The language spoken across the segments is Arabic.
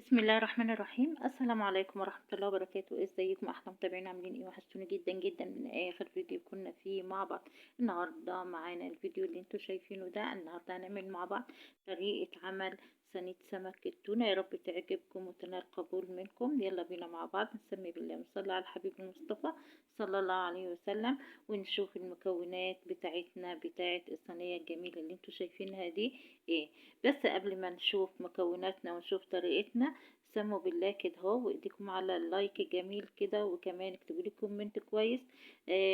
بسم الله الرحمن الرحيم. السلام عليكم ورحمة الله وبركاته. ازيكم احلى متابعين عاملين ايه؟ وحشتوني جدا جدا من اخر فيديو كنا فيه مع بعض. النهارده معانا الفيديو اللي انتوا شايفينه ده. النهارده هنعمل مع بعض طريقة عمل صينية سمك التونة. يا رب تعجبكم وتنال قبول منكم. يلا بينا مع بعض نسمي بالله ونصلي على الحبيب المصطفى صلى الله عليه وسلم، ونشوف المكونات بتاعت الصينية الجميلة اللي انتوا شايفينها دي ايه. بس قبل ما نشوف مكوناتنا ونشوف طريقتنا، سموا بالله كده اهو وايديكم على اللايك الجميل كده، وكمان اكتبوا لي كومنت كويس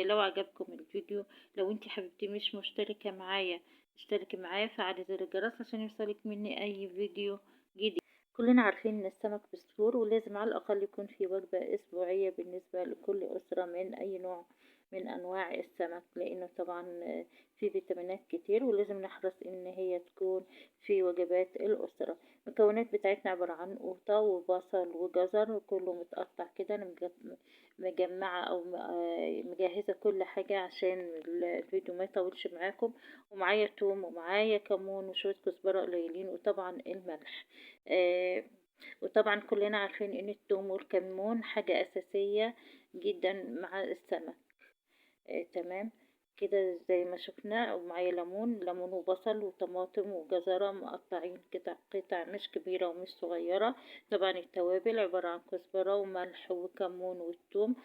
لو عجبكم الفيديو. لو انت حبيبتي مش مشتركة معايا، اشتركي معايا، فعلي زر الجرس عشان يوصلك مني اي فيديو جديد. كلنا عارفين ان السمك بسحور، ولازم على الاقل يكون في وجبة اسبوعية بالنسبة لكل اسرة من اي نوع من انواع السمك، لانه طبعا في فيتامينات كتير، ولازم نحرص ان هي تكون في وجبات الاسرة. المكونات بتاعتنا عبارة عن قوطة وبصل وجزر، وكله متقطع كده. انا مجمعة او مجهزة كل حاجة عشان الفيديو ما يطولش معاكم. ومعايا توم ومعايا كمون وشوية كزبرة قليلين، وطبعا الملح. وطبعا كلنا عارفين ان التوم والكمون حاجة اساسية جدا مع السمك. تمام كده زي ما شفنا. ومعايا ليمون وبصل وطماطم وجزرة مقطعين قطع مش كبيرة ومش صغيرة. طبعا التوابل عبارة عن كزبرة وملح وكمون والثوم.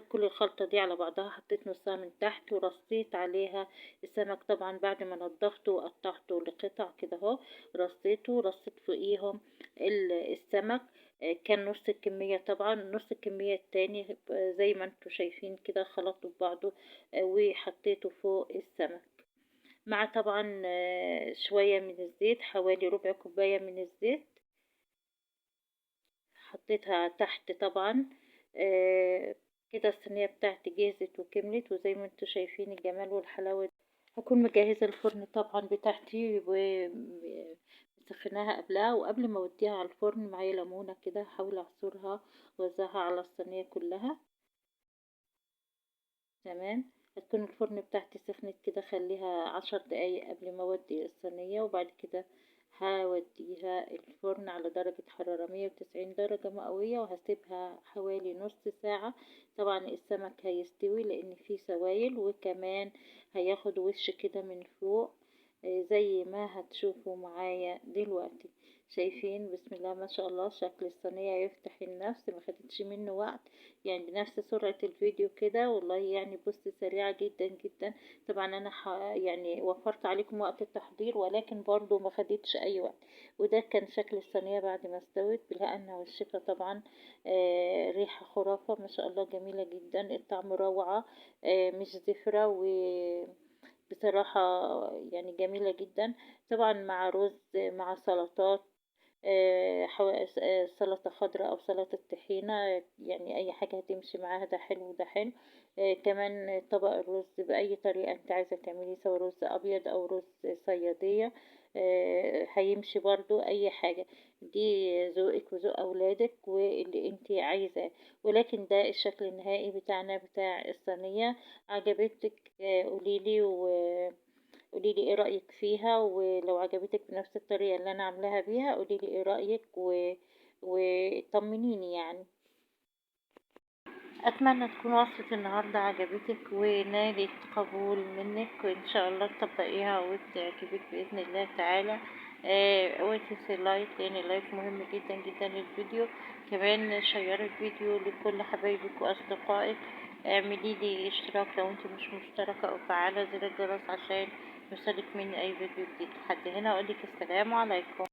كل الخلطة دي على بعضها حطيت نصها من تحت، ورصيت عليها السمك. طبعا بعد ما نضفته وقطعته لقطع كده اهو، رصيت فوقيهم السمك. كان نص الكمية، طبعا نص الكمية التاني زي ما انتوا شايفين كده خلطته ببعضه وحطيته فوق السمك، مع طبعا شوية من الزيت، حوالي ربع كوباية من الزيت حطيتها تحت طبعا. كده الصينية بتاعتي جهزت وكملت، وزي ما انتوا شايفين الجمال والحلاوة. هكون مجهزة الفرن طبعا بتاعتي ومسخناها قبلها. وقبل ما اوديها على الفرن معايا ليمونة كده، هحاول اعصرها ووزعها على الصينية كلها. تمام. هتكون الفرن بتاعتي سخنت كده، خليها 10 دقايق قبل ما اودي الصينية. وبعد كده هوديها الفرن على درجة حرارة 190 درجة مئوية، وهسيبها حوالي نص ساعة. طبعا السمك هيستوي لان فيه سوائل، وكمان هياخد وش كده من فوق زي ما هتشوفوا معايا دلوقتي. شايفين؟ بسم الله ما شاء الله، شكل الصينية يفتح النفس، ما خدتش منه وقت، يعني بنفس سرعة الفيديو كده. والله يعني بص سريعة جدا جدا. طبعا انا يعني وفرت عليكم وقت التحضير، ولكن برضو ما خدتش اي وقت. وده كان شكل الصينية بعد ما استوت، بالهنا والشفا طبعا. ريحة خرافة ما شاء الله، جميلة جدا، الطعم روعة. مش زفرة، وبصراحة يعني جميلة جدا. طبعا مع رز، مع سلطات، سلطة خضراء أو سلطة طحينة، يعني أي حاجة هتمشي معاها. ده حلو ده حلو. كمان طبق الرز بأي طريقة انت عايزة تعمليه، سواء رز أبيض أو رز صيادية، هيمشي برضو أي حاجة. دي ذوقك وذوق أولادك واللي انت عايزاه. ولكن ده الشكل النهائي بتاعنا بتاع الصينية. عجبتك قوليلي، قوليلي ايه رأيك فيها. ولو عجبتك بنفس الطريقة اللي انا عاملاها بيها قوليلي ايه رأيك وطمنيني يعني. اتمنى تكون وصفة النهاردة عجبتك ونالت قبول منك، وان شاء الله تطبقيها وتعجبك بإذن الله تعالى. وتنسي اللايك، لان اللايك مهم جدا جدا للفيديو. كمان شيري الفيديو لكل حبايبك واصدقائك. اعملي لي اشتراك لو انت مش مشتركة، وفعلي زر الجرس عشان يوصلك مني اي فيديو جديد. لحد هنا اقولك السلام عليكم.